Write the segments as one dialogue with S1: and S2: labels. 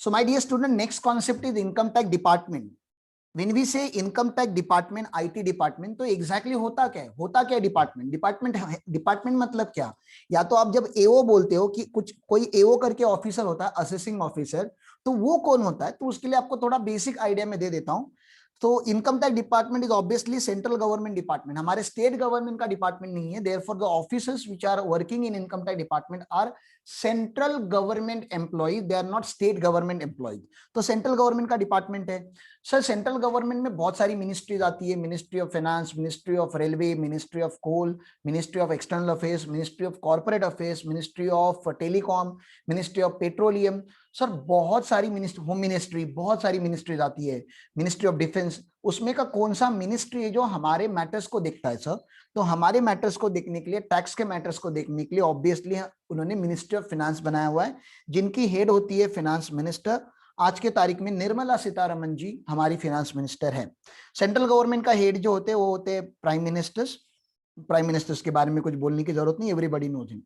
S1: So my dear student, next concept is income tax department. When we say income tax department, IT department, तो exactly होता क्या department? Department मतलब क्या? या तो आप जब एओ बोलते हो कि कुछ कोई एओ करके ऑफिसर होता है, असेसिंग ऑफिसर, तो वो कौन होता है? तो उसके लिए आपको थोड़ा बेसिक आइडिया में दे देता हूं। तो income tax department is obviously central government department, हमारे स्टेट गवर्नमेंट का डिपार्टमेंट नहीं है। Therefore the officers which are working in income tax department are central government employ, they are not state government employ. तो central government का department है। Sir central government में बहुत सारी मिनिस्ट्रीज आती है, ministry of finance, ministry of railway, ministry of coal, ministry of external affairs, ministry of corporate affairs, ministry of telecom, ministry of petroleum. Sir बहुत सारी ministry, home ministry, बहुत सारी ministries आती है, मिनिस्ट्री ऑफ डिफेंस। उसमें का कौन सा मिनिस्ट्री है जो हमारे मैटर्स को देखता है सर? तो हमारे मैटर्स को देखने के लिए, टैक्स के मैटर्स को देखने के लिए ऑब्वियसली उन्होंने मिनिस्ट्री ऑफ फाइनेंस बनाया हुआ है, जिनकी हेड होती है फाइनेंस मिनिस्टर। आज के तारीख में निर्मला सीतारमन जी हमारी फाइनेंस मिनिस्टर है। सेंट्रल गवर्नमेंट का हेड जो होते हैं वो होते हैं प्राइम मिनिस्टर्स। प्राइम मिनिस्टर्स के बारे में कुछ बोलने की जरूरत नहीं, everybody knows him.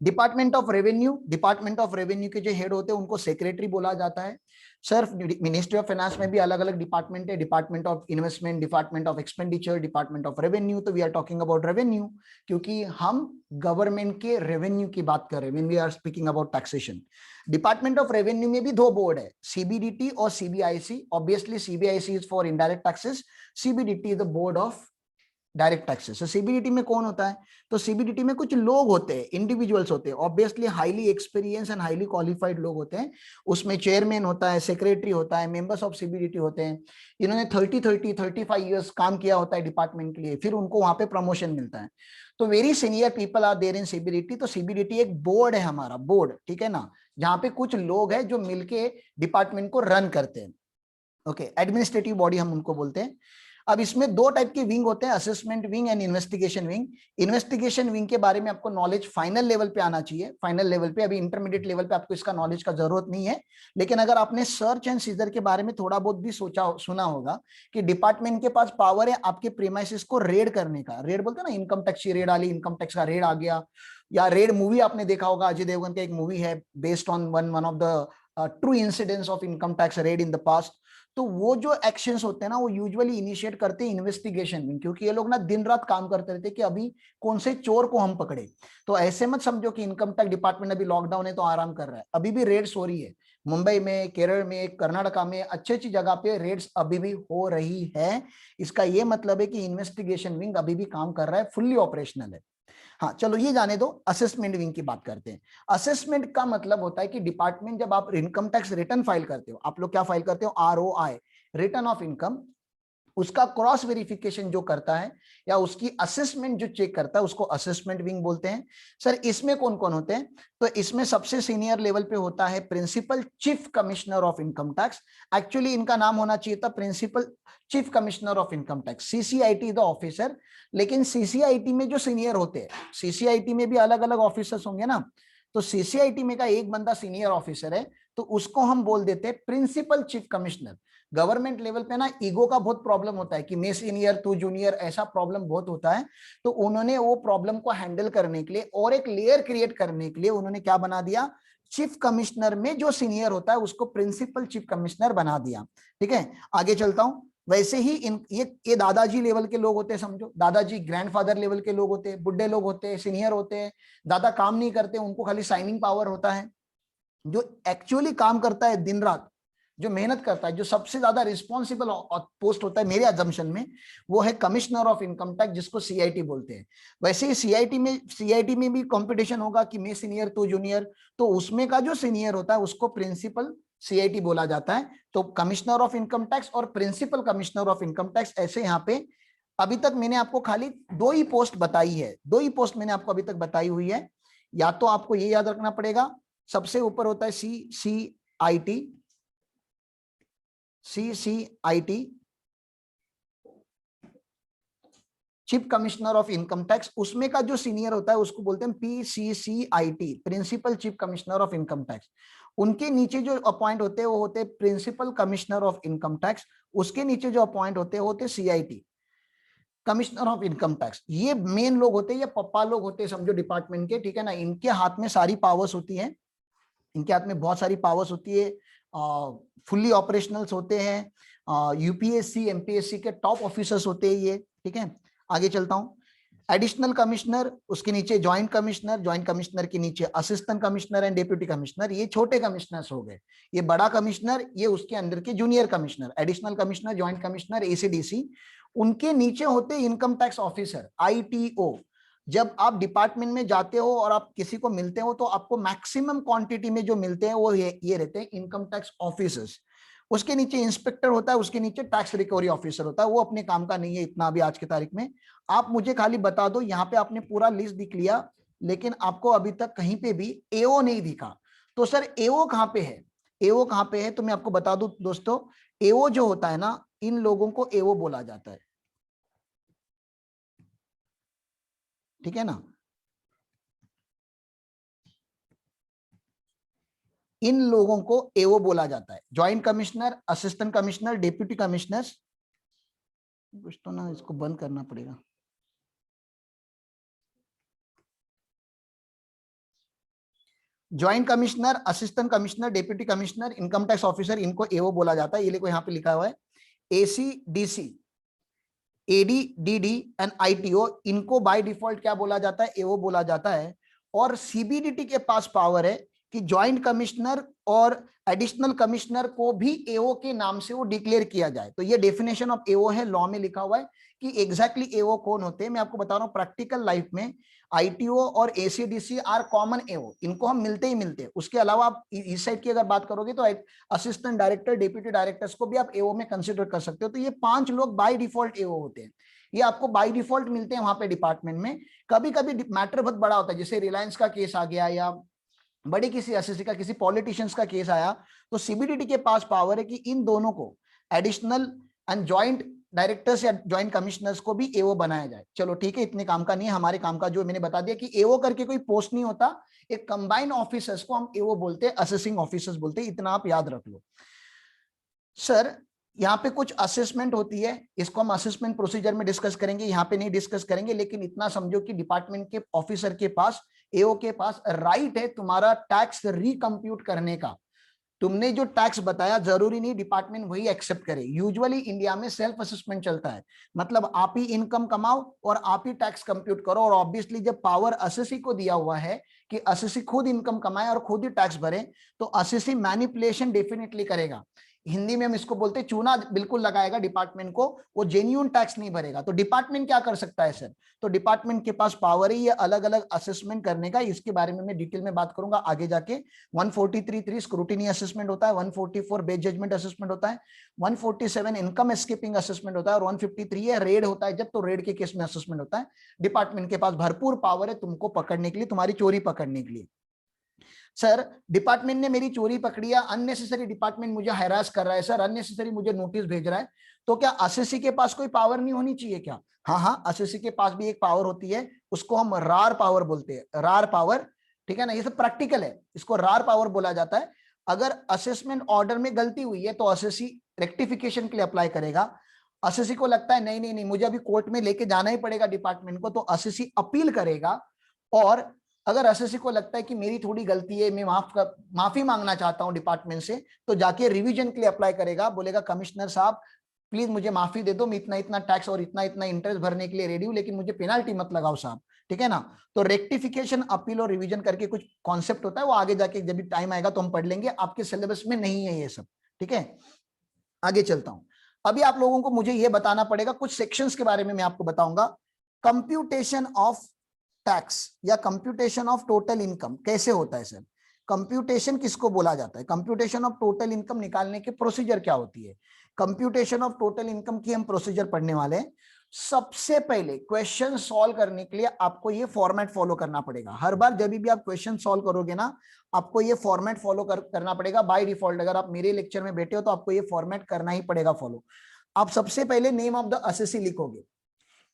S1: Department of revenue, department of revenue के जो हेड होते हैं उनको सेक्रेटरी बोला जाता है। सर मिनिस्ट्री ऑफ फाइनेंस में भी अलग अलग डिपार्टमेंट है, department of investment, department of expenditure, department of revenue. तो we are talking about revenue, क्योंकि हम गवर्नमेंट के रेवेन्यू की बात कर रहे हैं when we are speaking about taxation. Department of revenue में भी दो बोर्ड है, सीबीडीटी और CBIC. Obviously CBIC is for indirect taxes, CBDT is the board of direct taxes. CBDT में कौन होता है? तो सीबीडीटी में कुछ लोग होते हैं, इंडिविजुअल्स होते हैं, obviously highly experience and highly qualified लोग होते हैं। उसमें चेयरमैन होता है, सेक्रेटरी होता है, मेंबर्स ऑफ सीबीडीटी होते हैं। इन्होंने 35 ईयर्स काम किया होता है डिपार्टमेंट के लिए, फिर उनको वहां पे प्रमोशन मिलता है। तो very senior people are there in CBDT. तो सीबीडीटी एक बोर्ड है, हमारा बोर्ड, ठीक है ना, जहां पे कुछ लोग हैं जो मिलके डिपार्टमेंट को रन करते हैं। ओके, एडमिनिस्ट्रेटिव बॉडी हम उनको बोलते हैं। अब इसमें दो टाइप के विंग होते हैं, assessment wing and investigation wing. Investigation wing के बारे में आपको नॉलेज फाइनल लेवल पे आना चाहिए, फाइनल लेवल पे। अभी इंटरमीडिएट लेवल पे आपको इसका नॉलेज का जरूरत नहीं है, लेकिन अगर आपने सर्च एंड सीजर के बारे में थोड़ा बहुत भी सोचा सुना होगा कि डिपार्टमेंट के पास पावर है आपके प्रीमाइसेस को रेड करने का। रेड बोलते हैं ना, इनकम टैक्स की रेड आली, इनकम टैक्स का रेड आ गया। या रेड मूवी आपने देखा होगा, अजय देवगन का एक मूवी है based on one of the true incidents of income tax raid in the past. तो वो जो एक्शंस होते हैं ना, वो यूजुअली इनिशिएट करते हैं इन्वेस्टिगेशन में, क्योंकि ये लोग ना दिन रात काम करते रहते हैं कि अभी कौन से चोर को हम पकड़े। तो ऐसे मत समझो कि इनकम टैक्स डिपार्टमेंट अभी लॉकडाउन है तो आराम कर रहा है, अभी भी रेड्स हो रही है। मुंबई में, केरल में, कर्नाटका में अच्छी अच्छी जगह पे रेड्स अभी भी हो रही है। इसका ये मतलब है कि इन्वेस्टिगेशन विंग अभी भी काम कर रहा है, फुल्ली ऑपरेशनल है। हाँ चलो ये जाने दो, असेसमेंट विंग की बात करते हैं। असेसमेंट का मतलब होता है कि डिपार्टमेंट, जब आप इनकम टैक्स रिटर्न फाइल करते हो, आप लोग क्या फाइल करते हो? ROI, return of income. उसका क्रॉस वेरिफिकेशन जो करता है या उसकी असेसमेंट जो चेक करता है, उसको असेसमेंट विंग बोलते हैं। सर इसमें कौन कौन होते हैं? तो इसमें सबसे सीनियर लेवल पे होता है principal chief commissioner of income tax. Actually इनका नाम होना चाहिए था principal chief commissioner of income tax, CCIT the officer. लेकिन CCIT में जो सीनियर होते हैं, CCIT में भी अलग अलग ऑफिसर्स होंगे ना, तो CCIT में का एक बंदा सीनियर ऑफिसर है, तो उसको हम बोल देते हैं principal chief commissioner. Government level पे ना ईगो का बहुत प्रॉब्लम होता है कि मैं सीनियर तू जूनियर, ऐसा प्रॉब्लम बहुत होता है। तो उन्होंने वो प्रॉब्लम को हैंडल करने के लिए और एक लेयर क्रिएट करने के लिए उन्होंने क्या बना दिया? चीफ कमिश्नर में जो सीनियर होता है उसको प्रिंसिपल चीफ कमिश्नर बना दिया। ठीक है, आगे चलता हूं। वैसे ही ये दादाजी लेवल के लोग होते हैं, समझो दादाजी, ग्रैंडफादर लेवल के लोग होते हैं, बुढ़े लोग होते हैं, सीनियर होते हैं। दादा काम नहीं करते, उनको खाली साइनिंग पावर होता है। जो एक्चुअली काम करता है दिन रात, जो मेहनत करता है, जो सबसे ज्यादा रिस्पॉन्सिबल पोस्ट होता है मेरे अजम्पशन में, वो है कमिश्नर ऑफ इनकम टैक्स, जिसको CIT बोलते हैं। वैसे ही CIT में भी कंपटीशन होगा कि मैं सीनियर तू जूनियर, तो उसमें का जो सीनियर होता है उसको प्रिंसिपल CIT बोला जाता है। तो कमिश्नर ऑफ इनकम टैक्स और principal commissioner of income tax, ऐसे यहाँ पे अभी तक मैंने आपको खाली दो ही पोस्ट बताई है, दो ही पोस्ट मैंने आपको अभी तक बताई हुई है। या तो आपको ये याद रखना पड़ेगा, सबसे ऊपर होता है CCIT, chief commissioner of income tax. उसमें का जो सीनियर होता है उसको बोलते हैं PCCIT, principal chief commissioner of income tax. उनके नीचे जो अपॉइंट होते हैं वो होते हैं principal commissioner of income tax. उसके नीचे जो अपॉइंट होते हैं वो होते हैं CIT, commissioner of income tax. ये मेन लोग होते हैं, ये पप्पा लोग होते हैं समझो डिपार्टमेंट के, ठीक है ना। इनके हाथ में सारी पावर्स होती है, इनके हाथ में बहुत सारी पावर्स होती है, फुल्ली ऑपरेशनल्स होते हैं, यूपीएससी एमपीएससी के टॉप ऑफिसर्स होते हैं ये, ठीक है। आगे चलता हूं। एडिशनल कमिश्नर, उसके नीचे ज्वाइंट कमिश्नर, ज्वाइंट कमिश्नर के नीचे assistant commissioner and deputy commissioner, ये छोटे कमिश्नर्स हो गए। ये बड़ा कमिश्नर, ये उसके अंदर के junior commissioner, additional commissioner, joint commissioner, AC DC. उनके नीचे होते इनकम टैक्स ऑफिसर, आईटीओ। जब आप डिपार्टमेंट में जाते हो और आप किसी को मिलते हो तो आपको मैक्सिमम क्वांटिटी में जो मिलते हैं वो ये रहते हैं इनकम टैक्स ऑफिसर्स। उसके नीचे इंस्पेक्टर होता है, उसके नीचे टैक्स रिकवरी ऑफिसर होता है, वो अपने काम का नहीं है इतना अभी आज की तारीख में। आप मुझे खाली बता दो, यहाँ पे आपने पूरा लिस्ट दिख लिया, लेकिन आपको अभी तक कहीं पे भी एओ नहीं दिखा। तो सर एओ कहाँ पे है, एओ कहाँ पे है? तो मैं आपको बता दूं दोस्तों, एओ जो होता है ना, इन लोगों को एओ बोला जाता है, ठीक है ना। इन लोगों को एओ बोला जाता है, joint commissioner, assistant commissioner, deputy commissioners. कुछ तो ना, इसको बंद करना पड़ेगा। Joint commissioner, assistant commissioner, deputy commissioner, income tax officer, इनको एओ बोला जाता है। ये देखो यहाँ पे लिखा हुआ है, AC, DC, AD, DD and ITO, इनको बाय डिफॉल्ट क्या बोला जाता है? एओ बोला जाता है। और सीबीडीटी के पास पावर है कि ज्वाइंट कमिश्नर और एडिशनल कमिश्नर को भी एओ के नाम से वो डिक्लेयर किया जाए। तो ये डेफिनेशन ऑफ एओ है, लॉ में लिखा हुआ है कि एग्जैक्टली एओ कौन होते हैं। मैं आपको बता रहा हूँ प्रैक्टिकल लाइफ में आईटीओ और एसीडीसी आर कॉमन एओ, इनको हम मिलते ही मिलते हैं। उसके अलावा आप इस साइड की अगर बात करोगे तो असिस्टेंट डायरेक्टर, डिप्यूटी डायरेक्टर्स को भी आप एओ में कंसिडर कर सकते हो। तो ये 5 लोग बाय डिफॉल्ट एओ होते हैं, ये आपको बाय डिफॉल्ट मिलते हैं वहां पे डिपार्टमेंट में। कभी कभी मैटर बहुत बड़ा होता है, जैसे रिलायंस का केस आ गया या बड़ी किसी एसएससी का, किसी पॉलिटिशियंस का केस आया, तो सीबीडीटी के पास पावर है कि इन दोनों को, एडिशनल एंड ज्वाइंट डायरेक्टर्स या ज्वाइंट कमिश्नर्स को भी एओ बनाया जाए। चलो ठीक है, इतने काम का नहीं है। हमारे काम का जो मैंने बता दिया कि एओ करके कोई पोस्ट नहीं होता, एक कंबाइंड ऑफिसर्स को हम एओ बोलते हैं, असेसिंग ऑफिसर्स बोलते हैं, इतना आप याद रख लो। सर यहाँ पे कुछ असेसमेंट होती है, इसको हम असेसमेंट प्रोसीजर में डिस्कस करेंगे, यहाँ पे नहीं डिस्कस करेंगे। लेकिन इतना समझो कि डिपार्टमेंट के ऑफिसर के पास, एओ के पास राइट है तुम्हारा टैक्स रिकम्प्यूट करने का। तुमने जो टैक्स बताया जरूरी नहीं डिपार्टमेंट वही एक्सेप्ट करे। यूजुअली इंडिया में सेल्फ असेसमेंट चलता है, मतलब आप ही इनकम कमाओ और आप ही टैक्स कंप्यूट करो। और ऑब्वियसली जब पावर असेसी को दिया हुआ है कि असेसी खुद इनकम कमाए और खुद ही टैक्स भरे, तो असेसी मैनिपुलेशन डेफिनेटली करेगा। हिंदी में हम इसको बोलते हैं चूना बिल्कुल लगाएगा डिपार्टमेंट को, वो जेन्युइन टैक्स नहीं भरेगा। तो डिपार्टमेंट क्या कर सकता है सर? तो डिपार्टमेंट के पास पावर है ये अलग अलग असेसमेंट करने का। इसके बारे में मैं डिटेल में बात करूंगा आगे जाके। 143(3) स्क्रूटिनी असेसमेंट होता है, 144 बेस जजमेंट असेसमेंट होता है, 147 इनकम एस्केपिंग असेसमेंट होता है, और 153 है रेड होता है जब, तो रेड के केस में असेसमेंट होता है। डिपार्टमेंट के पास भरपूर पावर है तुमको पकड़ने के लिए, तुम्हारी चोरी पकड़ने के लिए। सर डिपार्टमेंट ने मेरी चोरी पकड़ी है, अननेसेसरी डिपार्टमेंट मुझे हैरास कर रहा है सर, अननेसेसरी मुझे नोटिस भेज रहा है, तो क्या असेसी के पास कोई पावर नहीं होनी चाहिए क्या? हाँ हाँ, असेसी के पास भी एक पावर होती है, उसको हम रार पावर बोलते हैं, रार पावर, ठीक है ना। ये सब प्रैक्टिकल है, इसको रार पावर बोला जाता है। अगर असेसमेंट ऑर्डर में गलती हुई है तो असेसी रेक्टिफिकेशन के लिए अप्लाई करेगा। असेसी को लगता है नहीं नहीं नहीं मुझे अभी कोर्ट में लेके जाना ही पड़ेगा डिपार्टमेंट को, तो असेसी अपील करेगा। और अगर एसएससी को लगता है कि मेरी थोड़ी गलती है, मैं माफी मांगना चाहता हूं डिपार्टमेंट से, तो जाके रिवीजन के लिए अप्लाई करेगा, बोलेगा कमिश्नर साहब प्लीज मुझे माफी दे दो, मैं इतना इतना टैक्स और इतना इतना इंटरेस्ट भरने के लिए रेडी हूं, लेकिन मुझे पेनाल्टी मत लगाओ साहब, ठीक है ना। तो रेक्टिफिकेशन, अपील और रिवीजन करके कुछ कॉन्सेप्ट होता है, वो आगे जाके जब भी टाइम आएगा तो हम पढ़ लेंगे, आपके सिलेबस में नहीं है ये सब, ठीक है। आगे चलता हूं। अभी आप लोगों को मुझे ये बताना पड़ेगा, कुछ सेक्शंस के बारे में मैं आपको बताऊंगा। कंप्यूटेशन ऑफ टैक्स या कंप्यूटेशन ऑफ टोटल इनकम कैसे होता है सर? कंप्यूटेशन किसको बोला जाता है? कंप्यूटेशन ऑफ टोटल इनकम निकालने के प्रोसीजर क्या होती है? कंप्यूटेशन ऑफ टोटल इनकम की हम प्रोसीजर पढ़ने वाले हैं। सबसे पहले क्वेश्चन सॉल्व करने के लिए आपको ये फॉर्मेट फॉलो करना पड़ेगा। हर बार जब भी आप क्वेश्चन सॉल्व करोगे ना, आपको ये फॉर्मेट फॉलो करना पड़ेगा बाय डिफॉल्ट। अगर आप मेरे लेक्चर में बैठे हो तो आपको ये फॉर्मेट करना ही पड़ेगा फॉलो। आप सबसे पहले नेम ऑफ द असेसी लिखोगे।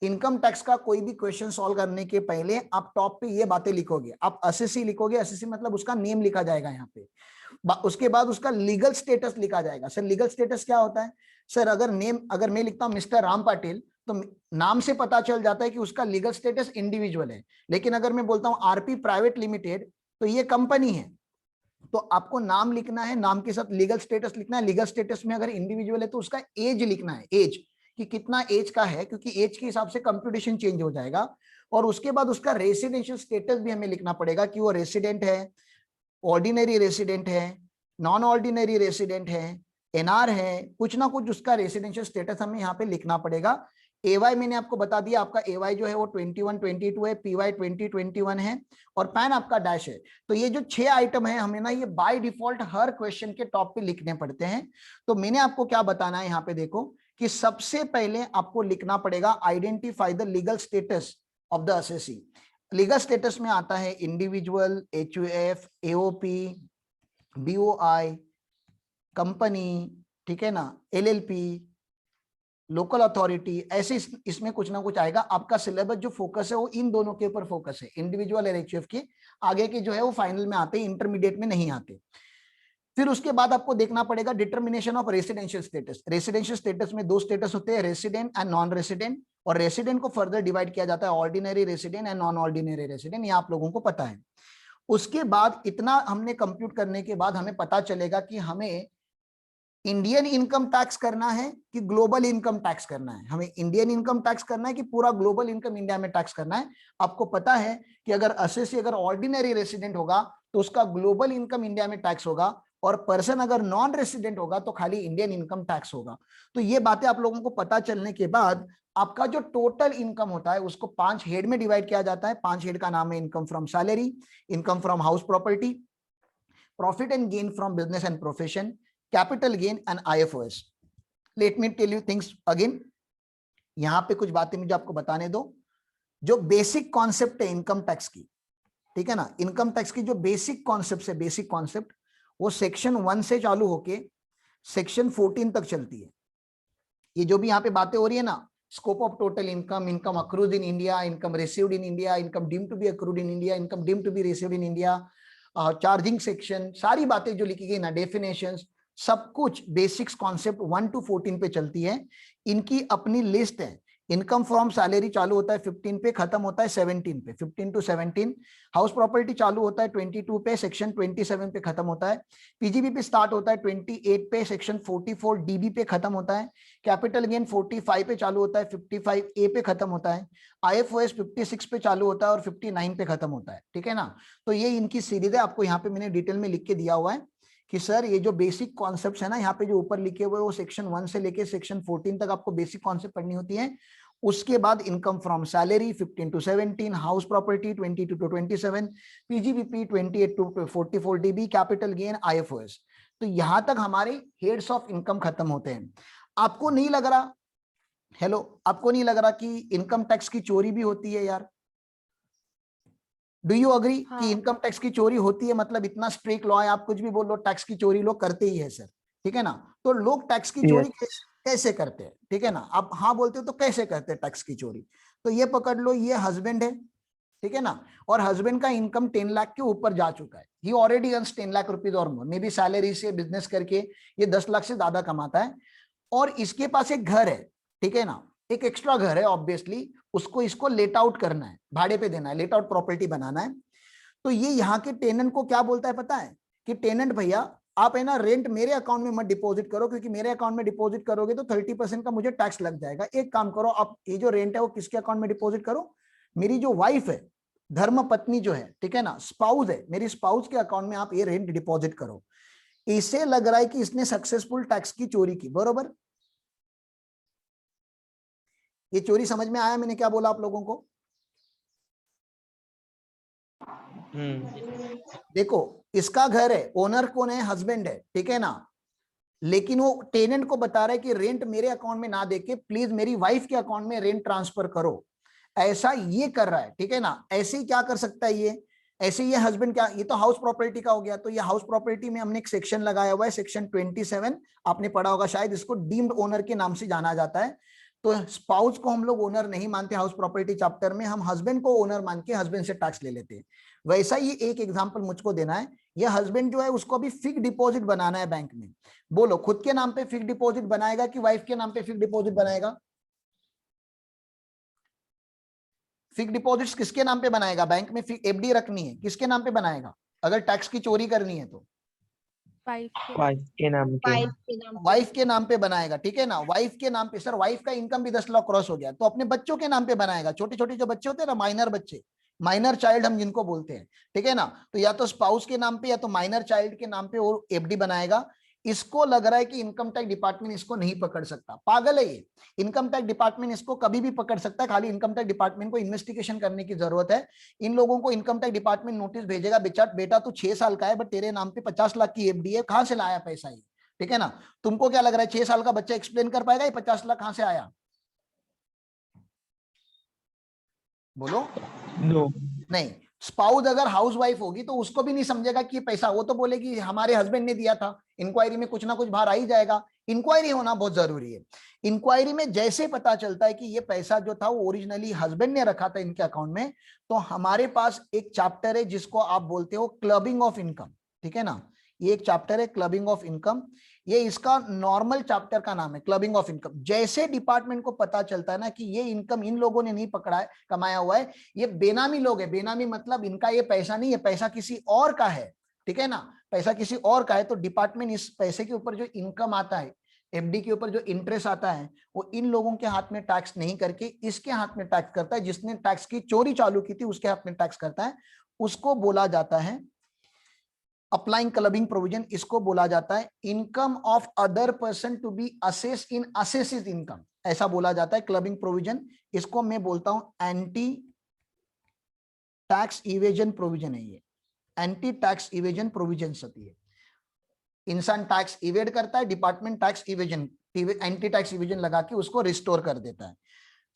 S1: इनकम टैक्स का कोई भी क्वेश्चन सॉल्व करने के पहले आप टॉप पे ये बातें लिखोगे। आप असेसी लिखोगे, असेसी मतलब उसका नेम लिखा जाएगा यहाँ पे। उसके बाद उसका लीगल स्टेटस लिखा जाएगा। सर लीगल स्टेटस क्या होता है? सर अगर मैं लिखता हूं मिस्टर राम पाटिल, तो नाम से पता चल जाता है कि उसका लीगल स्टेटस इंडिविजुअल है। लेकिन अगर मैं बोलता हूं आरपी प्राइवेट लिमिटेड, तो ये कंपनी है, तो आपको नाम लिखना है, नाम के साथ लीगल स्टेटस लिखना है। लीगल स्टेटस में अगर इंडिविजुअल है तो उसका एज लिखना है, एज कि कितना एज का है, क्योंकि एज के हिसाब से कंप्यूटेशन चेंज हो जाएगा। और उसके बाद उसका रेसिडेंशियल स्टेटस भी हमें लिखना पड़ेगा कि वो रेसिडेंट है, ऑर्डिनरी रेसिडेंट है, नॉन ऑर्डिनरी रेसिडेंट है, एनआर है, कुछ ना कुछ उसका रेसिडेंशियल स्टेटस हमें यहाँ पे लिखना पड़ेगा। एवाई मैंने आपको बता दिया, आपका एवाई जो है वो 2122 है, पीवाई 2021 है, और पैन आपका डैश है। तो ये जो 6 आइटम है हमें ना ये बाय डिफॉल्ट हर क्वेश्चन के टॉप पे लिखने पड़ते हैं। तो मैंने आपको क्या बताना है यहाँ पे देखो कि सबसे पहले आपको लिखना पड़ेगा identify the legal status of the assessee. Legal status में आता है individual, HUF, AOP, BOI, company, ठीक है ना, एलएलपी, लोकल अथॉरिटी, ऐसे इसमें कुछ ना कुछ आएगा। आपका सिलेबस जो फोकस है वो इन दोनों के ऊपर फोकस है, इंडिविजुअल और एचयूएफ के। आगे के जो है वो फाइनल में आते हैं, इंटरमीडिएट में नहीं आते। फिर उसके बाद आपको देखना पड़ेगा determination of residential status. Residential status में 2 स्टेटस होते हैं, रेसिडेंट एंड नॉन रेसिडेंट, और रेसिडेंट को फर्दर डिवाइड किया जाता है ordinary resident and non ordinary resident, ये आप लोगों को पता है। उसके बाद इतना हमने कंप्यूट करने के बाद हमें पता चलेगा कि हमें इंडियन इनकम टैक्स करना है कि ग्लोबल इनकम टैक्स करना है। हमें इंडियन इनकम टैक्स करना है कि पूरा ग्लोबल इनकम इंडिया में टैक्स करना है। आपको पता है कि अगर असेसी अगर ऑर्डिनरी रेसिडेंट होगा तो उसका ग्लोबल इनकम इंडिया में टैक्स होगा, और पर्सन अगर नॉन रेसिडेंट होगा तो खाली इंडियन इनकम टैक्स होगा। तो ये बातें आप लोगों को पता चलने के बाद आपका जो टोटल इनकम होता है उसको 5 हेड में डिवाइड किया जाता है। 5 हेड का नाम है income from salary, income from house property, profit and gain from business and profession, capital gain and IFOS. Let me tell you things again. यहां पे कुछ बातें मुझे आपको बताने दो। जो बेसिक कॉन्सेप्ट है इनकम टैक्स की, ठीक है ना, इनकम टैक्स की जो बेसिक कॉन्सेप्ट है, बेसिक कॉन्सेप्ट वो सेक्शन 1 से चालू होके सेक्शन 14 तक चलती है। ये जो भी यहाँ पे बातें हो रही है ना, scope of total income, income accrued in India, income received in India, income deemed to be accrued in India, income deemed to be received in India, charging section, सारी बातें जो लिखी गई ना, डेफिनेशंस, सब कुछ बेसिक्स कॉन्सेप्ट 1 to 14 पे चलती है। इनकी अपनी लिस्ट है। इनकम फ्रॉम सैलरी चालू होता है 15 पे, खत्म होता है 17 पे, 15 to 17। हाउस प्रॉपर्टी चालू होता है 22 पे, सेक्शन 27 पे खत्म होता है। पीजीबी पे स्टार्ट होता है 28 पे, सेक्शन 44 डीबी पे खत्म होता है। कैपिटल गेन 45 पे चालू होता है, 55 ए पे खत्म होता है। आईएफओएस 56 पे चालू होता है और 59 पे खत्म होता है, ठीक है ना। तो ये इनकी सीरीज है, आपको यहाँ पे मैंने डिटेल में लिख के दिया हुआ है कि सर ये जो बेसिक कॉन्सेप्ट्स है ना, यहाँ पे जो ऊपर लिखे हुए वो सेक्शन 1 से लेके सेक्शन 14 तक आपको बेसिक कॉन्सेप्ट पढ़नी होती है। उसके बाद income from salary 15 to 17, house property 22 to 27, PGBP 28 to 44 dB, capital gain, IFOS. तो यहां तक हमारे हेड्स ऑफ इनकम खत्म होते हैं। आपको नहीं लग रहा, हेलो, आपको नहीं लग रहा कि इनकम टैक्स की चोरी भी होती है यार? डू यू अग्री कि इनकम टैक्स की चोरी होती है? मतलब इतना स्ट्रिक्ट लॉ है, आप कुछ भी बोल लो, टैक्स की चोरी लोग करते ही है सर, ठीक है ना। तो लोग टैक्स की चोरी कैसे करते हैं, ठीक है ना, आप हाँ बोलते हो तो कैसे करते हैं टैक्स की चोरी? तो ये पकड़ लो, ये हस्बैंड है, ठीक है ना, और हस्बैंड का इनकम 10 लाख के ऊपर जा चुका है। ही ऑलरेडी अर्न्स 10 लाख रुपीज और मोर, मे बी सैलरी से बिजनेस करके ये 10 लाख से ज्यादा कमाता है। और इसके पास एक घर है, ठीक है ना, एक एक्स्ट्रा घर है, ऑब्वियसली उसको इसको लेट आउट करना है, भाड़े पे देना है, लेट आउट प्रॉपर्टी बनाना है। तो ये यहाँ के टेनेंट को क्या बोलता है पता है कि टेनेंट भैया आप है ना रेंट मेरे अकाउंट में मत डिपॉजिट करो, क्योंकि मेरे अकाउंट में डिपॉजिट करोगे तो 30% का मुझे टैक्स लग जाएगा। एक काम करो, आप ये जो रेंट है वो किसके अकाउंट में डिपॉजिट करो, मेरी जो वाइफ है, धर्म पत्नी जो है, ठीक है ना, स्पाउस है, मेरी स्पाउस के अकाउंट में आप ये रेंट डिपॉजिट करो। इसे लग रहा है कि इसने सक्सेसफुल टैक्स की चोरी की, बरोबर? ये चोरी समझ में आया मैंने क्या बोला आप लोगों को? देखो, इसका घर है, ओनर कौन है? हस्बैंड है, ठीक है ना, लेकिन वो टेनेंट को बता रहा है कि रेंट मेरे अकाउंट में ना देके प्लीज मेरी वाइफ के अकाउंट में रेंट ट्रांसफर करो। ऐसा ये कर रहा है, ठीक है ना। ऐसे ही क्या कर सकता है ये, ऐसे ये हस्बैंड क्या, ये तो हाउस प्रॉपर्टी का हो गया। तो ये हाउस प्रॉपर्टी में हमने एक सेक्शन लगाया हुआ है, सेक्शन 27, आपने पढ़ा होगा शायद, इसको डीम्ड ओनर के नाम से जाना जाता है। तो स्पाउस को हम लोग ओनर नहीं मानते हाउस प्रॉपर्टी चैप्टर में, हम हस्बैंड को ओनर मान के हस्बैंड से टैक्स ले लेते हैं। वैसा ही एक एग्जांपल मुझको देना है। ये हस्बैंड जो है उसको अभी फिक्स डिपॉजिट बनाना है बैंक में। बोलो, खुद के नाम पे फिक्स डिपॉजिट बनाएगा कि वाइफ के नाम पे फिक्स डिपॉजिट बनाएगा? फिक्स डिपॉजिट्स किसके नाम पे बनाएगा? बैंक में एफडी रखनी है, किसके नाम पे बनाएगा अगर टैक्स की चोरी करनी है तो?
S2: वाइफ के नाम के।
S1: वाइफ के नाम पे बनाएगा, ठीक है ना, वाइफ के नाम पे। सर वाइफ का इनकम भी 10 लाख क्रॉस हो गया तो अपने बच्चों के नाम पे बनाएगा, छोटे छोटे जो बच्चे होते हैं ना, माइनर बच्चे, माइनर चाइल्ड हम जिनको बोलते हैं, ठीक है ना। तो या तो स्पाउस के नाम पे या तो माइनर चाइल्ड के नाम पे वो एफडी बनाएगा। इसको लग रहा है कि इनकम टैक्स डिपार्टमेंट इसको नहीं पकड़ सकता, पागल है ये। इनकम टैक्स डिपार्टमेंट इसको कभी भी पकड़ सकता है, खाली इनकम टैक्स डिपार्टमेंट को इन्वेस्टिगेशन करने की जरूरत है। इन लोगों को इनकम टैक्स डिपार्टमेंट नोटिस भेजेगा, बेटा तू 6 साल का है बट तेरे नाम पे 50 लाख की एफडी है, कहां से लाया पैसा ये, ठीक है ना। तुमको क्या लग रहा है 6 साल का बच्चा एक्सप्लेन कर पाएगा ये 50 लाख कहां से आया? बोलो।
S2: नो।
S1: नहीं। स्पाउस अगर हाउस वाइफ होगी तो उसको भी नहीं समझेगा कि ये पैसा, वो तो बोलेगी हमारे हस्बैंड ने दिया था, इंक्वायरी में कुछ ना कुछ बाहर आ ही जाएगा। इंक्वायरी होना बहुत जरूरी है। इंक्वायरी में जैसे पता चलता है कि ये पैसा जो था वो ओरिजिनली हस्बैंड ने रखा था इनके अकाउंट में, तो हमारे पास एक चैप्टर है जिसको आप बोलते हो क्लबिंग ऑफ इनकम, ठीक है ना। ये एक चैप्टर है क्लबिंग ऑफ इनकम, ये इसका नॉर्मल चैप्टर का नाम है क्लबिंग ऑफ इनकम। जैसे डिपार्टमेंट को पता चलता है ना कि ये इनकम इन लोगों ने नहीं पकड़ा है, कमाया हुआ है, ये बेनामी लोग है, बेनामी मतलब इनका ये पैसा नहीं है, पैसा किसी और का है, ठीक है ना, पैसा किसी और का है, तो डिपार्टमेंट इस पैसे के ऊपर जो इनकम आता है, एफडी के ऊपर जो इंटरेस्ट आता है, वो इन लोगों के हाथ में टैक्स नहीं करके इसके हाथ में टैक्स करता है, जिसने टैक्स की चोरी चालू की थी उसके हाथ में टैक्स करता है। उसको बोला जाता है अप्लाइंग क्लबिंग प्रोविजन, इसको बोला जाता है income of other person to be assessed in assessed income, ऐसा बोला जाता है क्लबिंग प्रोविजन। इसको मैं बोलता हूं एंटी टैक्स इवेजन प्रोविजन है, ये एंटी टैक्स इवेजन प्रोविजन होती है। इंसान टैक्स इवेड करता है, department tax evasion, anti tax evasion लगा के उसको रिस्टोर कर देता है।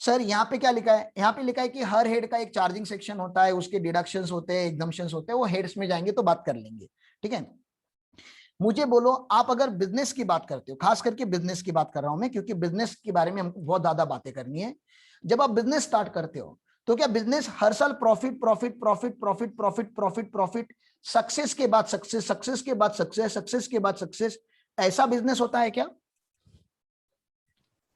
S1: सर यहाँ पे क्या लिखा है? यहाँ पे लिखा है कि हर हेड का एक चार्जिंग सेक्शन होता है, उसके डिडक्शंस होते हैं, एग्जम्पशंस होते हैं, वो हेड्स में जाएंगे तो बात कर लेंगे, ठीक है। मुझे बोलो, आप अगर बिजनेस की बात करते हो, खास करके बिजनेस की बात कर रहा हूं मैं क्योंकि बिजनेस के बारे में हमको बहुत ज्यादा बातें करनी है। जब आप बिजनेस स्टार्ट करते हो तो क्या बिजनेस हर साल profit profit profit profit profit profit profit, success के बाद सक्सेस, सक्सेस के बाद सक्सेस, सक्सेस के बाद सक्सेस, ऐसा बिजनेस होता है क्या?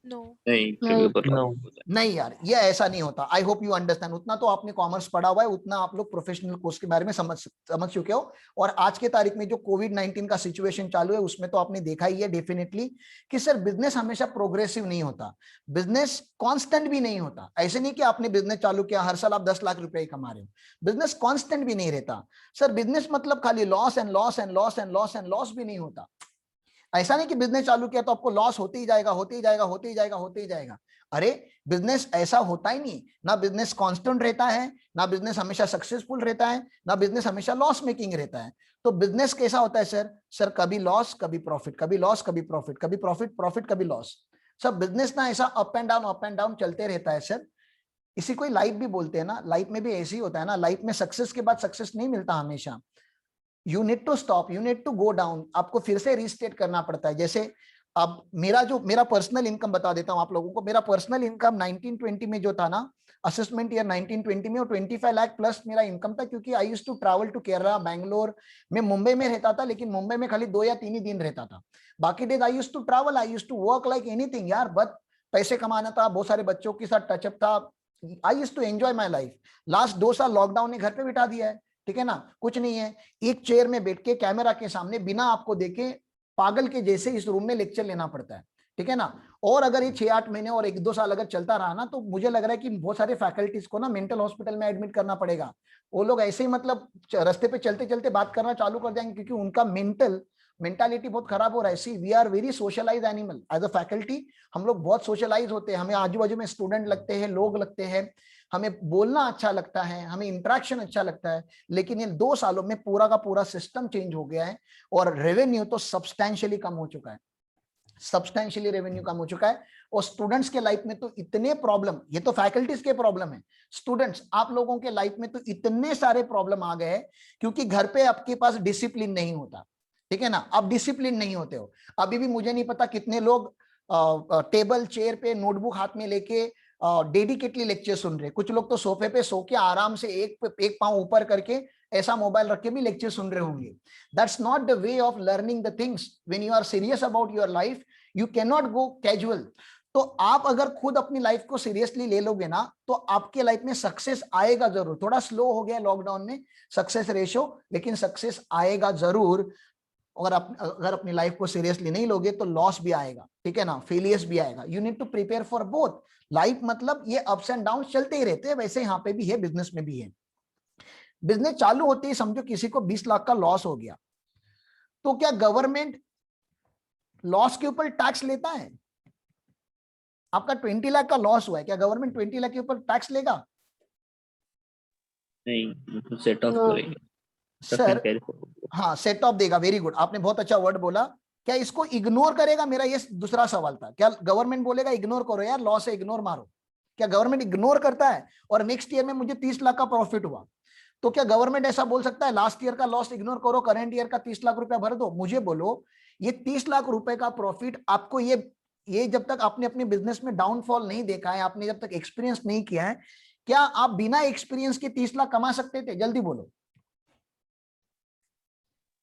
S1: नहीं यार, ये ऐसा नहीं होता। I hope you understand. उतना तो आपने कॉमर्स पढ़ा हुआ है, उतना आप लोग प्रोफेशनल कोर्स के बारे में समझ चुके हो। और आज के तारीख में जो कोविड-19 का सिचुएशन चालू है उसमें तो आपने देखा ही है डेफिनेटली कि सर बिजनेस हमेशा प्रोग्रेसिव नहीं होता, बिजनेस कांस्टेंट भी नहीं होता। ऐसे नहीं कि आपने बिजनेस चालू किया हर साल आप 10 लाख रुपए ही कमा रहे हो, बिजनेस कांस्टेंट भी नहीं रहता। सर बिजनेस मतलब खाली loss and loss and loss and loss and loss भी नहीं होता। ऐसा नहीं कि बिजनेस चालू किया तो आपको लॉस होते ही जाएगा, होते ही जाएगा, होते ही जाएगा, होते ही जाएगा। अरे बिजनेस ऐसा होता ही नहीं, ना बिजनेस कांस्टेंट रहता है, ना बिजनेस हमेशा सक्सेसफुल रहता है, ना बिजनेस हमेशा लॉस मेकिंग रहता है। तो बिजनेस कैसा होता है सर? सर कभी लॉस कभी प्रॉफिट, कभी लॉस कभी प्रॉफिट, कभी प्रॉफिट प्रॉफिट कभी लॉस। सर बिजनेस ना ऐसा अप एंड डाउन चलते रहता है सर। इसी को लाइफ भी बोलते हैं ना, लाइफ में भी ऐसे ही होता है ना, लाइफ में सक्सेस के बाद सक्सेस नहीं मिलता हमेशा। You need to stop, you need to go down, आपको फिर से रीस्टेट करना पड़ता है। जैसे अब मेरा पर्सनल इनकम बता देता हूं आप लोगों को। मेरा पर्सनल इनकम 1920 में जो था ना, असेसमेंट ईयर 1920 में, वो 25 लाख प्लस मेरा इनकम था, क्योंकि I used to travel to Kerala, Bangalore. मैं मुंबई में रहता था लेकिन मुंबई में खाली 2 या 3 ही दिन रहता था, बाकी days I used to travel, I used to work like anything यार। बट पैसे कमाना था, बहुत सारे बच्चों के साथ टचअप था, I used to enjoy my life. Last 2 साल लॉकडाउन ने घर पे बिठा दिया है, ठीक है ना, कुछ नहीं है, एक चेयर में बैठ के कैमरा के सामने बिना आपको देखे पागल के जैसे इस रूम में लेक्चर लेना पड़ता है, ठीक है ना। और अगर ये 6-8 महीने और 1-2 साल अगर चलता रहा ना, तो मुझे लग रहा है कि बहुत सारे फैकल्टीज को ना मेंटल हॉस्पिटल में एडमिट करना पड़ेगा। वो लोग ऐसे ही मतलब रास्ते पे चलते चलते बात करना चालू कर देंगे, क्योंकि उनका मेंटालिटी बहुत खराब हो रहा है। See we are very socialize animal as a faculty, हम लोग बहुत सोशलाइज होते हैं, हमें आजू बाजू में स्टूडेंट लगते हैं, लोग लगते हैं, हमें बोलना अच्छा लगता है, हमें इंटरेक्शन अच्छा लगता है। लेकिन इन 2 सालों में पूरा का पूरा सिस्टम चेंज हो गया है और रेवेन्यू तो सब्सटैंशियली कम हो चुका है, सब्सटैंशियली रेवेन्यू कम हो चुका है। और स्टूडेंट्स के लाइफ में तो इतने प्रॉब्लम, ये तो फैकल्टीज के प्रॉब्लम है, स्टूडेंट्स आप लोगों के लाइफ में तो इतने सारे प्रॉब्लम आ गए, क्योंकि घर पे आपके पास डिसिप्लिन नहीं होता, ठीक है ना, आप डिसिप्लिन नहीं होते हो। अभी भी मुझे नहीं पता कितने लोग टेबल चेयर पे नोटबुक हाथ में लेके डेडिकेटली लेक्चर सुन रहे, कुछ लोग तो सोफे पे सो के आराम से एक पांव ऊपर करके ऐसा मोबाइल रख के भी लेक्चर सुन रहे होंगे। That's not the way of learning the things. When you are serious about your life, you can not go casual. तो आप अगर खुद अपनी लाइफ को सीरियसली ले लोगे ना, तो आपके लाइफ में सक्सेस आएगा जरूर। थोड़ा स्लो हो गया लॉकडाउन में सक्सेस रेशियो, लेकिन सक्सेस आएगा जरूर। अगर अपनी लाइफ को सीरियसली नहीं लोगे तो लॉस भी आएगा, ठीक है ना, फेलियर्स भी आएगा। You need to prepare for both. Life मतलब ये अप्स एंड डाउन चलते ही रहते हैं, वैसे यहाँ पे भी है, बिजनेस में भी है। बिजनेस चालू होते ही समझो किसी को 20 लाख का लॉस हो गया, तो क्या गवर्नमेंट लॉस के ऊपर टैक्स लेता है? आपका 20 लाख का लॉस हुआ है, क्या गवर्नमेंट 20 लाख के ऊपर टैक्स लेगा?
S3: नहीं, सेट ऑफ करेंगे
S1: सर हाँ, सेट ऑफ देगा। वेरी गुड, आपने बहुत अच्छा वर्ड बोला। क्या इसको इग्नोर करेगा? मेरा ये दूसरा सवाल था। क्या गवर्नमेंट बोलेगा इग्नोर करो यार, लॉस है, इग्नोर मारो? क्या गवर्नमेंट इग्नोर करता है? और नेक्स्ट ईयर में मुझे 30 लाख का प्रॉफिट हुआ, तो क्या गवर्नमेंट ऐसा बोल सकता है लास्ट ईयर का लॉस इग्नोर करो, करंट ईयर का 30 लाख रुपया भर दो? मुझे बोलो, ये 30 लाख रुपए का प्रॉफिट आपको, ये जब तक आपने अपने बिजनेस में डाउनफॉल नहीं देखा है, आपने जब तक एक्सपीरियंस नहीं किया है, क्या आप बिना एक्सपीरियंस के 30 लाख कमा सकते थे? जल्दी बोलो।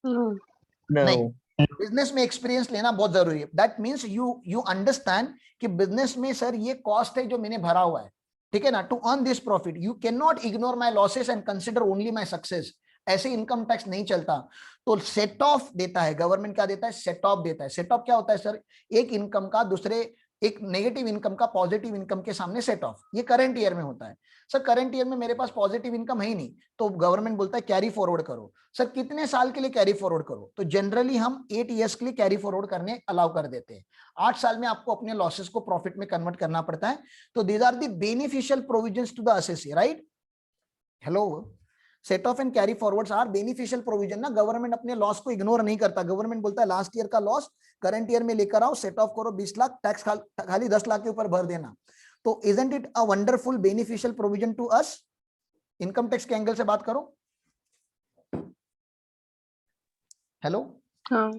S1: नहीं, बिजनेस में एक्सपीरियंस लेना बहुत जरूरी है। दैट मींस यू अंडरस्टैंड कि बिजनेस में सर ये कॉस्ट है जो मैंने भरा हुआ है, ठीक है ना, to earn this profit. You can not ignore my losses and consider only my success. ऐसे इनकम टैक्स नहीं चलता। तो सेट ऑफ देता है गवर्नमेंट। क्या देता है? सेट ऑफ देता है। सेट ऑफ क्या होता है सर? एक इनकम का दूसरे, एक नेगेटिव इनकम का पॉजिटिव इनकम के सामने सेट ऑफ। ये करंट ईयर में होता है। सर करंट ईयर में मेरे पास पॉजिटिव इनकम है ही नहीं, तो गवर्नमेंट बोलता है कैरी फॉरवर्ड करो। सर कितने साल के लिए कैरी फॉरवर्ड करो? तो जनरली हम 8 ईयर्स के लिए कैरी फॉरवर्ड करने अलाउ कर देते हैं। 8 साल में आपको अपने लॉसेस को प्रॉफिट में कन्वर्ट करना पड़ता है। तो these are the beneficial provisions to the assessee, right? Hello, set off and carry forwards are beneficial provision ना। गवर्नमेंट अपने लॉस को इग्नोर नहीं करता। गवर्नमेंट बोलता है लास्ट ईयर का लॉस करंट ईयर में लेकर आओ, सेट ऑफ करो 20 लाख, टैक्स खाली 10 लाख के ऊपर भर देना। तो isn't it a wonderful beneficial provision to us? Income tax के एंगल से बात करो। हेलो, हाँ,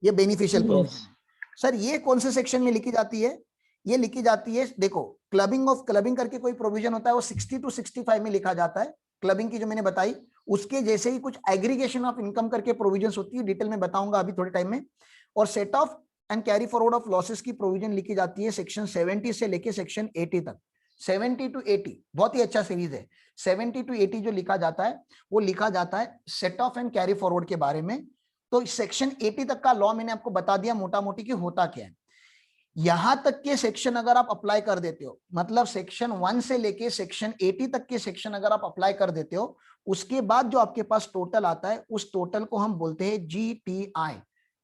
S1: ये बेनिफिशियल प्रोविजन। सर ये कौन से सेक्शन में लिखी जाती है? ये लिखी जाती है, देखो, क्लबिंग करके कोई प्रोविजन होता है, वो 60 to 65 में लिखा जाता है। क्लबिंग की जो मैंने बताई, उसके जैसे ही कुछ एग्रीगेशन ऑफ इनकम करके प्रोविजंस होती है, डिटेल में बताऊंगा अभी थोड़े टाइम में। और set off and carry forward of losses की प्रोविजन लिखी जाती है सेक्शन 70 से लेके सेक्शन 80 तक। 70 to 80 बहुत ही अच्छा सीरीज है। 70 to 80 जो लिखा जाता है, वो लिखा जाता है set off and carry forward के बारे में। तो सेक्शन 80 तक का लॉ मैंने आपको बता दिया मोटा मोटी कि होता क्या है। यहां तक के सेक्शन अगर आप अप्लाई कर देते हो, मतलब सेक्शन 1 से लेके सेक्शन 80 तक के सेक्शन अगर आप अप्लाई कर देते हो, उसके बाद जो आपके पास टोटल आता है, उस टोटल को हम बोलते हैं GTI,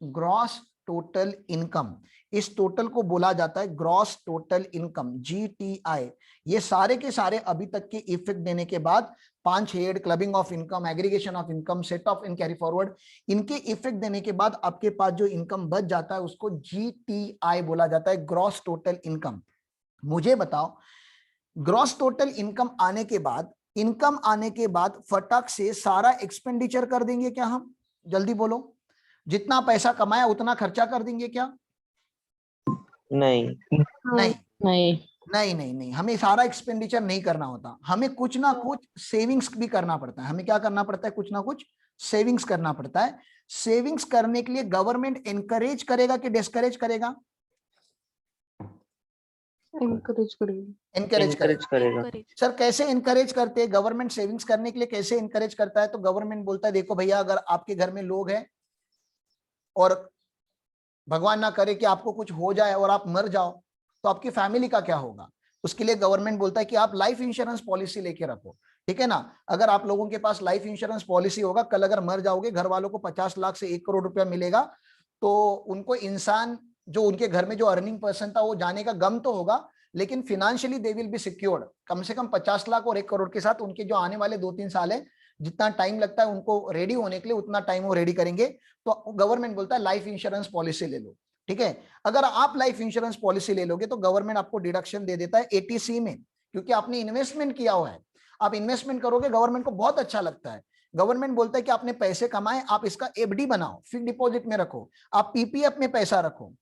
S1: ग्रॉस टोटल इनकम। इस टोटल को बोला जाता है ग्रॉस टोटल इनकम, GTI। ये सारे के सारे अभी तक के इफेक्ट देने के बाद, 5 head, clubbing of income, aggregation of income, set off and carry forward, इनके इफेक्ट देने के बाद आपके पास जो इनकम बच जाता है उसको GTI बोला जाता है, ग्रॉस टोटल इनकम। मुझे बताओ, ग्रॉस टोटल इनकम आने के बाद फटाक से सारा एक्सपेंडिचर कर देंगे क्या हम? जल्दी बोलो, जितना पैसा कमाया उतना खर्चा कर देंगे क्या?
S2: नहीं
S1: नहीं
S4: नहीं
S1: नहीं नहीं नहीं, हमें सारा एक्सपेंडिचर नहीं करना होता। हमें कुछ ना कुछ सेविंग्स भी करना पड़ता है। हमें क्या करना पड़ता है? कुछ ना कुछ सेविंग्स करना पड़ता है। सेविंग्स करने के लिए गवर्नमेंट एनकरेज करेगा कि डिस्करेज करेगा? एनकरेज करेगा। सर कैसे एनकरेज करते हैं गवर्नमेंट सेविंग्स करने के लिए? कैसे एनकरेज करता है? तो गवर्नमेंट बोलता है देखो भैया, अगर आपके घर में लोग हैं और भगवान ना करे कि आपको कुछ हो जाए और आप मर जाओ, तो आपकी फैमिली का क्या होगा? उसके लिए गवर्नमेंट बोलता है कि आप लाइफ इंश्योरेंस पॉलिसी लेके रखो, ठीक है ना। अगर आप लोगों के पास लाइफ इंश्योरेंस पॉलिसी होगा, कल अगर मर जाओगे, घर वालों को 50 लाख से 1 करोड़ रुपया मिलेगा, तो उनको इंसान, जो उनके घर में जो अर्निंग पर्सन था, वो जाने का गम तो होगा, लेकिन financially they will be secured. कम से कम 50 लाख और 1 करोड़ के साथ उनके जो आने वाले 2-3 साल है, जितना टाइम लगता है उनको रेडी होने के लिए, उतना टाइम वो रेडी करेंगे। तो गवर्नमेंट बोलता है लाइफ इंश्योरेंस पॉलिसी ले लो, ठीक है। अगर आप लाइफ इंश्योरेंस पॉलिसी ले लोगे तो गवर्नमेंट आपको डिडक्शन दे देता है ATC में, क्योंकि आपने इन्वेस्टमेंट किया हुआ है। आप इन्वेस्टमेंट करोगे, गवर्नमेंट को बहुत अच्छा लगता है। गवर्नमेंट बोलता है कि आपने पैसे कमाए, आप इसका FD बनाओ, फिक्स डिपॉजिट में रखो, आप PPF में पैसा रखो,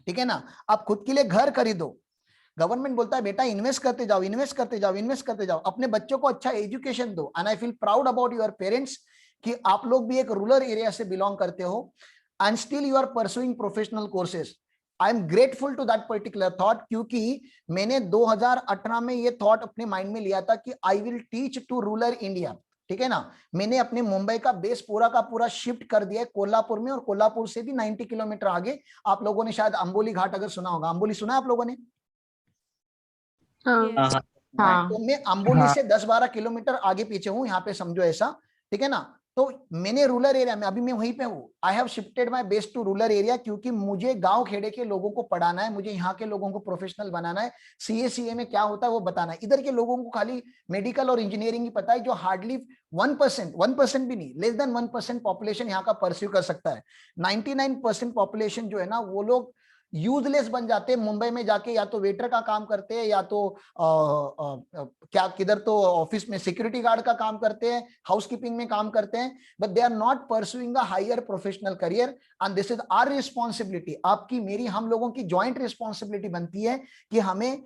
S1: ठीक है ना। आप खुद के लिए घर खरीदो। गवर्नमेंट बोलता है बेटा इन्वेस्ट करते जाओ, इन्वेस्ट करते जाओ, इन्वेस्ट करते जाओ, अपने बच्चों को अच्छा एजुकेशन दो। And I feel proud about your parents कि आप लोग भी एक रूरल एरिया से बिलोंग करते हो and still you are pursuing professional courses. I am grateful to that particular thought, क्योंकि मैंने 2018 में ये थॉट अपने माइंड में लिया था कि I will teach to rural India. ठीक है ना। मैंने अपने मुंबई का बेस पूरा का पूरा शिफ्ट कर दिया है कोल्हापुर में, और कोल्हापुर से भी 90 किलोमीटर आगे आप लोगों ने शायद अंबोली घाट अगर सुना होगा, अंबोली सुना है आप लोगों ने?
S4: हाँ
S3: हाँ हाँ
S4: हाँ
S1: तो मैं अंबोली
S2: हाँ।
S1: से 10-12 किलोमीटर आगे पीछे हूं, यहाँ पे समझो ऐसा, ठीक है ना। तो मैंने रूरल एरिया में, अभी मैं वहीं पे हूँ, I have shifted my base to rural area, क्योंकि मुझे गांव खेड़े के लोगों को पढ़ाना है, मुझे यहाँ के लोगों को प्रोफेशनल बनाना है, सीए में क्या होता है वो बताना है। इधर के लोगों को खाली मेडिकल और इंजीनियरिंग ही पता है, जो हार्डली 1% भी नहीं, लेस देन 1% पॉपुलेशन यहाँ का परस्यू कर सकता है। 99% पॉपुलेशन जो है ना, वो लोग यूजलेस बन जाते हैं मुंबई में जाके, या तो वेटर का काम करते हैं, या तो क्या किधर तो ऑफिस में सिक्योरिटी गार्ड का काम करते हैं, हाउसकीपिंग में काम करते हैं, but they are not pursuing a higher professional career. And this is our responsibility, आपकी मेरी हम लोगों की ज्वाइंट रिस्पॉन्सिबिलिटी बनती है कि हमें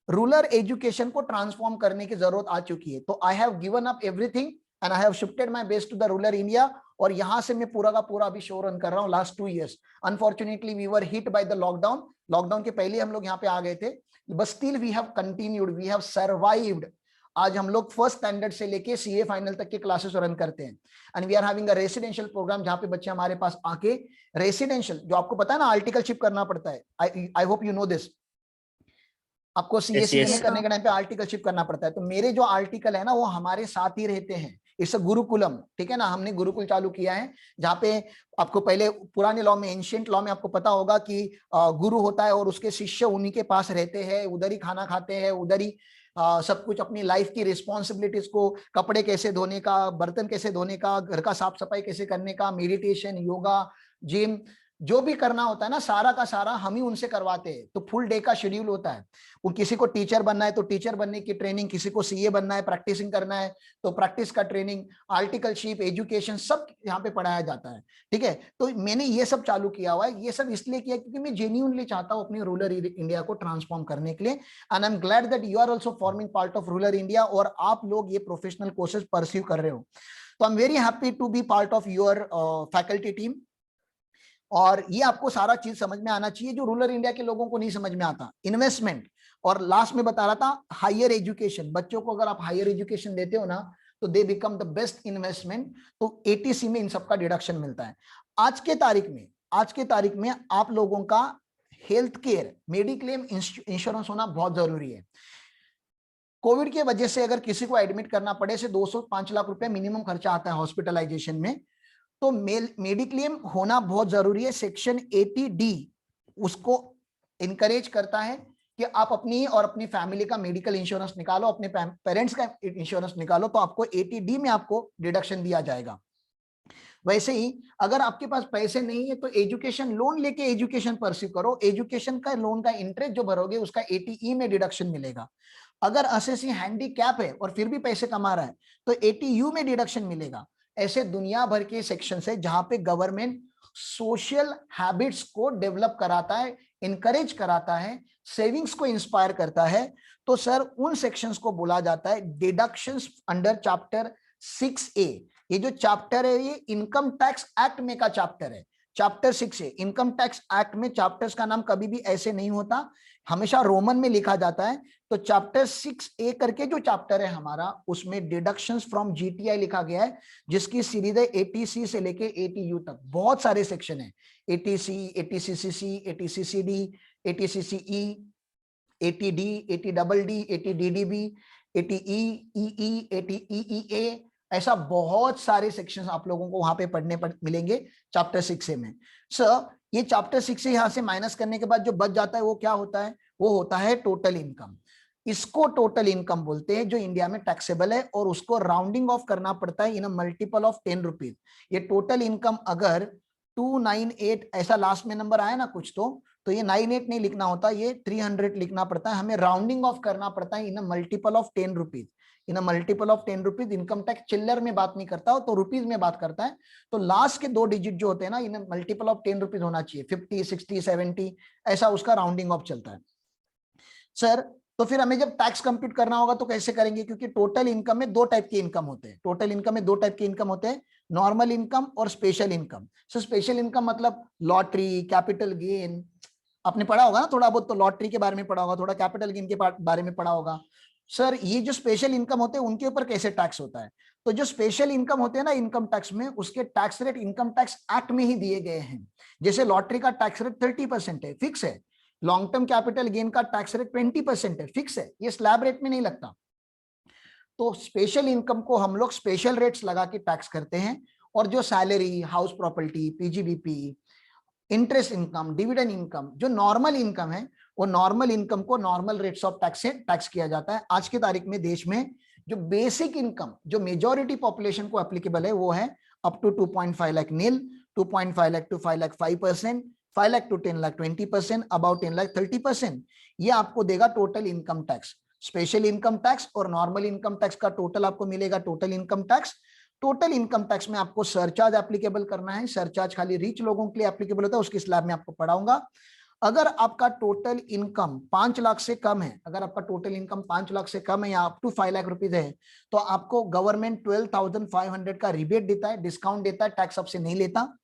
S1: रूरल एजुकेशन को ट्रांसफॉर्म करने की जरूरत आ चुकी है। तो I have given up everything and I have shifted my base to the rural India, और यहां से मैं पूरा का पूरा अभी शो रन कर रहा हूं last 2 years। Unfortunately we were hit by the lockdown, lockdown के पहले हम लोग यहाँ पे आ गए थे, but still we have continued, we have survived. आज हम लोग फर्स्ट स्टैंडर्ड से लेके सीए फाइनल तक के क्लासेस रन करते हैं, and we are having a residential programme, जहां पे बच्चे हमारे पास आके रेसिडेंशियल, जो आपको पता है ना आर्टिकलशिप करना पड़ता है, I hope you know this, आपको सीए में करने के टाइम पे आर्टिकलशिप करना पड़ता है। तो मेरे जो आर्टिकल है ना, वो हमारे साथ ही रहते हैं, इट्स अ गुरुकुलम, ठीक है ना। हमने गुरुकुल चालू किया है, जहाँ पे आपको पहले पुराने लॉ में, एंशिएंट लॉ में आपको पता होगा कि गुरु होता है और उसके शिष्य उन्हीं के पास रहते हैं, उधर ही खाना खाते हैं, उधर ही सब कुछ अपनी लाइफ की रिस्पॉन्सिबिलिटीज को, कपड़े कैसे धोने का, बर्तन कैसे धोने का, घर का साफ सफाई कैसे करने का, मेडिटेशन, योगा, जिम, जो भी करना होता है ना, सारा का सारा हम ही उनसे करवाते हैं। तो फुल डे का शेड्यूल होता है। वो किसी को टीचर बनना है तो टीचर बनने की ट्रेनिंग, किसी को सीए बनना है, प्रैक्टिसिंग करना है तो प्रैक्टिस का ट्रेनिंग, आर्टिकलशिप, एजुकेशन, सब यहाँ पे पढ़ाया जाता है, ठीक है। तो मैंने ये सब चालू किया हुआ है, ये सब इसलिए किया क्योंकि मैं जेन्युइनली चाहता हूँ अपनी रूरल इंडिया को ट्रांसफॉर्म करने के लिए, and I am glad that you are also forming part of rural India, और आप लोग ये प्रोफेशनल कोर्सेज परस्यू कर रहे हो। तो I am very happy to be part of your faculty team. और ये आपको सारा चीज समझ में आना चाहिए जो रूरल इंडिया के लोगों को नहीं समझ में आता, इन्वेस्टमेंट। और लास्ट में बता रहा था हायर एजुकेशन, बच्चों को अगर आप हायर एजुकेशन देते हो ना, तो they become the best investment. तो एटीसी में इन सबका डिडक्शन मिलता है। आज के तारीख में आप लोगों का हेल्थ केयर, मेडिक्लेम इंश्योरेंस होना बहुत जरूरी है। कोविड की वजह से अगर किसी को एडमिट करना पड़े से 205 लाख रुपए मिनिमम खर्चा आता है हॉस्पिटलाइजेशन में, तो मेडिक्लेम होना बहुत जरूरी है। सेक्शन 80D उसको इनकरेज करता है कि आप अपनी और अपनी फैमिली का मेडिकल इंश्योरेंस निकालो, अपने पेरेंट्स का इंश्योरेंस निकालो, तो आपको 80D में आपको डिडक्शन दिया जाएगा। वैसे ही अगर आपके पास पैसे नहीं है तो एजुकेशन लोन लेके एजुकेशन परस्यू करो, एजुकेशन का लोन का इंटरेस्ट जो भरोगे उसका 80E में डिडक्शन मिलेगा। अगर असेसी हैंडीकैप है और फिर भी पैसे कमा रहा है तो 80U में डिडक्शन मिलेगा। ऐसे दुनिया भर के सेक्शन है जहां पे गवर्नमेंट सोशल हैबिट्स को डेवलप कराता है, इनकरेज कराता है, सेविंग्स को इंस्पायर करता है। तो सर उन सेक्शंस को बोला जाता है डिडक्शंस अंडर चैप्टर 6A। ये जो चैप्टर है ये इनकम टैक्स एक्ट में का चैप्टर है, chapter 6A income tax act में। चैप्टर्स का नाम कभी भी ऐसे नहीं होता, हमेशा रोमन में लिखा जाता है। तो चैप्टर 6A करके जो चैप्टर है हमारा, उसमें डिडक्शंस फ्रॉम जीटीआई लिखा गया है, जिसकी सीरीज है 80C से लेके 80U तक। बहुत सारे सेक्शन है, 80C, 80CCC, 80CCD, 80CCE, 80D, 80DD, 80DDB, 80EEE, 80EEA, ऐसा बहुत सारे सेक्शंस आप लोगों को वहां पे पढ़ने मिलेंगे चैप्टर 6A में। सर ये चैप्टर 6 से यहाँ से माइनस करने के बाद जो बच जाता है वो क्या होता है? वो होता है टोटल इनकम। इसको टोटल इनकम बोलते हैं जो इंडिया में टैक्सेबल है, और उसको राउंडिंग ऑफ करना पड़ता है in a multiple of 10 rupees. ये टोटल इनकम अगर 298 ऐसा लास्ट में नंबर आया ना कुछ, तो ये 98 नहीं लिखना होता, ये 300 लिखना पड़ता है, हमें राउंडिंग ऑफ करना पड़ता है in a multiple of 10 rupees. In a multiple of 10 rupees, income tax चिल्लर में बात नहीं करता हो तो रुपीज में बात करता है। तो लास्ट के 2 डिजिट जो होते हैं ना, इन मल्टीपल ऑफ 10 रुपीज होना चाहिए, 50, 60, 70, ऐसा उसका राउंडिंग ऑफ चलता है। सर तो फिर हमें जब टैक्स कंप्यूट करना होगा तो कैसे करेंगे? क्योंकि टोटल इनकम में 2 टाइप के इनकम होते हैं, टोटल इनकम में 2 टाइप के इनकम होते हैं, नॉर्मल इनकम और special income. So special income मतलब लॉटरी, कैपिटल गेन, आपने पढ़ा होगा ना थोड़ा बहुत, तो लॉटरी के बारे में पढ़ा होगा, थोड़ा कैपिटल गेन के बारे में पढ़ा होगा। सर ये जो स्पेशल इनकम होते हैं उनके ऊपर कैसे टैक्स होता है? तो जो स्पेशल इनकम होते हैं ना इनकम टैक्स में, उसके tax rate income tax act में ही दिए गए हैं। जैसे लॉटरी का टैक्स रेट 30% है, फिक्स है। लॉन्ग टर्म कैपिटल गेन का टैक्स रेट 20% है, फिक्स है, ये स्लैब रेट में नहीं लगता। तो स्पेशल इनकम को हम लोग स्पेशल रेट्स लगा के टैक्स करते हैं, और जो salary, house property, PGBP, interest income, dividend income, जो नॉर्मल इनकम है, वो नॉर्मल इनकम को नॉर्मल रेट्स ऑफ टैक्स से टैक्स किया जाता है। आज की तारीख में देश में जो बेसिक इनकम जो मेजॉरिटी पॉपुलेशन को एप्लीकेबल है वो है up to 2.5 lakh nil, 2.5 lakh to 5 lakh 5%, 5 lakh to 10 lakh 20%, about 10 lakh 30%। ये आपको देगा total income tax. Special income tax और नॉर्मल इनकम टैक्स का टोटल आपको मिलेगा total income tax. Total income tax में आपको सरचार्ज एप्लीकेबल करना है। सरचार्ज खाली रिच लोगों के लिए एप्लीकेबल होता है, उसकी स्लैब में आपको पढ़ाऊंगा। अगर आपका टोटल इनकम 5 लाख से कम है, अगर आपका टोटल इनकम 5 लाख से कम है या अप टू 5 लाख रुपीज है, तो आपको गवर्नमेंट 12,500 का रिबेट देता है, डिस्काउंट देता है, टैक्स आपसे नहीं लेता।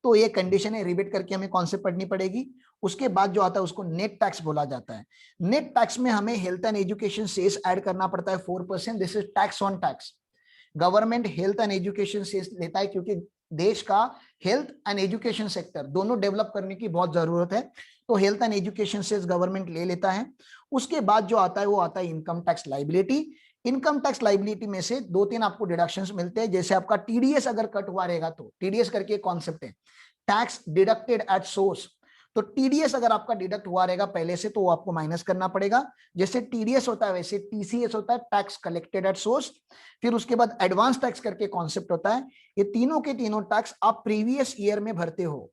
S1: तो ये कंडीशन है, रिबेट करके हमें कॉन्सेप्ट पढ़नी पड़ेगी। उसके बाद जो आता है उसको नेट टैक्स बोला जाता है। नेट टैक्स में हमें health and education cess add करना पड़ता है 4%। This is tax on tax. Government health and education cess लेता है क्योंकि देश का हेल्थ एंड एजुकेशन सेक्टर दोनों डेवलप करने की बहुत जरूरत है, तो health and education cess government ले लेता है। उसके बाद जो आता है वो आता है income tax liability. Income tax liability में से 2-3 आपको डिडक्शंस मिलते हैं। जैसे आपका टीडीएस अगर कट हुआ रहेगा, तो टीडीएस करके एक कॉन्सेप्ट है, टैक्स डिडक्टेड एट सोर्स। तो टीडीएस अगर आपका डिडक्ट हुआ रहेगा पहले से, तो वो आपको माइनस करना पड़ेगा। जैसे टीडीएस होता है वैसे टीसीएस होता है, टैक्स कलेक्टेड एट सोर्स। फिर उसके बाद एडवांस टैक्स करके कॉन्सेप्ट होता है। ये तीनों के तीनों टैक्स आप प्रीवियस ईयर में भरते हो।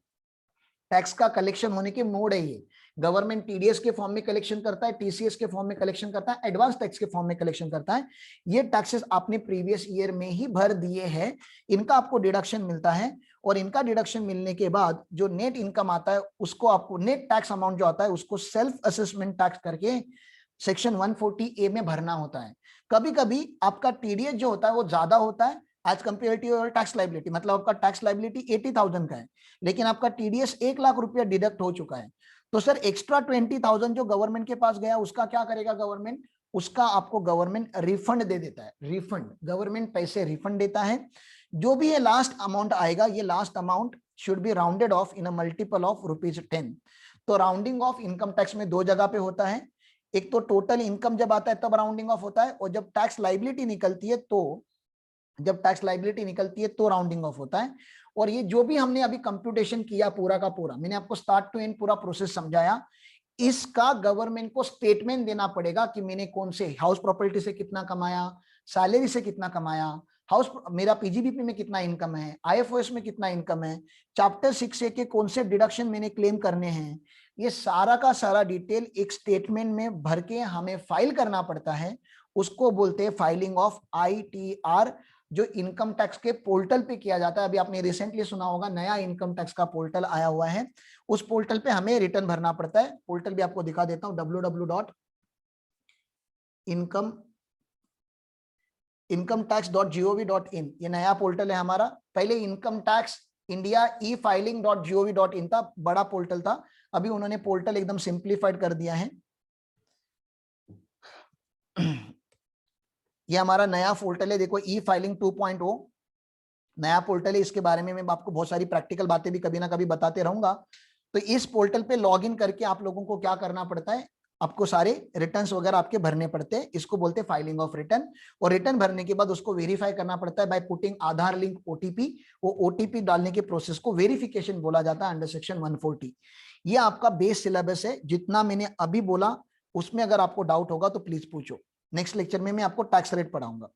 S1: टैक्स का कलेक्शन होने के मोड है ये। गवर्नमेंट टीडीएस के फॉर्म में कलेक्शन करता है, टीसीएस के फॉर्म में कलेक्शन करता है, एडवांस टैक्स के फॉर्म में कलेक्शन करता है। ये टैक्सेस आपने प्रीवियस ईयर में ही भर दिए हैं, इनका आपको डिडक्शन मिलता है। और इनका डिडक्शन मिलने के बाद जो नेट इनकम आता है उसको आपको नेट टैक्स अमाउंट जो आता है उसको सेल्फ असेसमेंट टैक्स करके सेक्शन 140A में भरना होता है। कभी कभी आपका टीडीएस जो होता है वो ज्यादा होता है as compared to your tax liability. मतलब आपका टैक्स लाइबिलिटी 80,000 का है, लेकिन आपका टीडीएस 1 लाख रुपया डिडक्ट हो चुका है। तो सर एक्स्ट्रा 20,000 जो गवर्नमेंट के पास गया उसका क्या करेगा गवर्नमेंट? उसका आपको गवर्नमेंट रिफंड दे देता है। रिफंड, गवर्नमेंट पैसे रिफंड देता है। जो भी ये लास्ट अमाउंट आएगा, ये last amount should be rounded off in a multiple of ₹10। तो राउंडिंग ऑफ इनकम टैक्स में 2 जगह पे होता है। एक तो टोटल इनकम जब आता है तब राउंडिंग ऑफ होता है, और जब टैक्स लाइबिलिटी निकलती है तो राउंडिंग ऑफ होता है। और ये जो भी हमने अभी कंप्यूटेशन किया पूरा का पूरा, मैंने आपको स्टार्ट टू एंड पूरा प्रोसेस समझाया, इसका गवर्नमेंट को स्टेटमेंट देना पड़ेगा कि मैंने कौन से हाउस प्रॉपर्टी से कितना कमाया, सैलरी से कितना कमाया, हाउस मेरा पीजीबीपी में कितना इनकम है, आईएफओएस में कितना इनकम है, चैप्टर 6A के कौन से डिडक्शन मैंने क्लेम करने हैं। ये सारा का सारा डिटेल एक स्टेटमेंट में भर के हमें फाइल करना पड़ता है। उसको बोलते हैं फाइलिंग ऑफ ITR, जो इनकम टैक्स के पोर्टल पे किया जाता है। अभी आपने रिसेंटली सुना होगा नया इनकम टैक्स का पोर्टल आया हुआ है, उस पोर्टल पे हमें रिटर्न भरना पड़ता है। पोर्टल भी आपको दिखा देता हूं, www.incometax.gov.in, ये नया पोर्टल है हमारा। पहले इनकम टैक्स इंडिया e-filing.gov.in था, बड़ा पोर्टल था। अभी उन्होंने पोर्टल एकदम सिंप्लीफाइड कर दिया है। ये हमारा नया पोर्टल है, देखो e-filing 2.0 नया पोर्टल है। इसके बारे में मैं आपको बहुत सारी प्रैक्टिकल बातें भी कभी ना कभी बताते रहूंगा। तो इस पोर्टल पे लॉगिन करके आप लोगों को क्या करना पड़ता है, आपको सारे रिटर्न्स वगैरह आपके भरने पड़ते हैं। इसको बोलते हैं फाइलिंग ऑफ रिटर्न। और रिटर्न भरने के बाद उसको वेरीफाई करना पड़ता है by putting Aadhaar link OTP। वो OTP डालने के प्रोसेस को वेरिफिकेशन बोला जाता है अंडर सेक्शन 140। ये आपका बेस सिलेबस है, जितना मैंने अभी बोला उसमें अगर आपको डाउट होगा तो प्लीज पूछो। नेक्स्ट लेक्चर में मैं आपको टैक्स रेट पढ़ाऊंगा।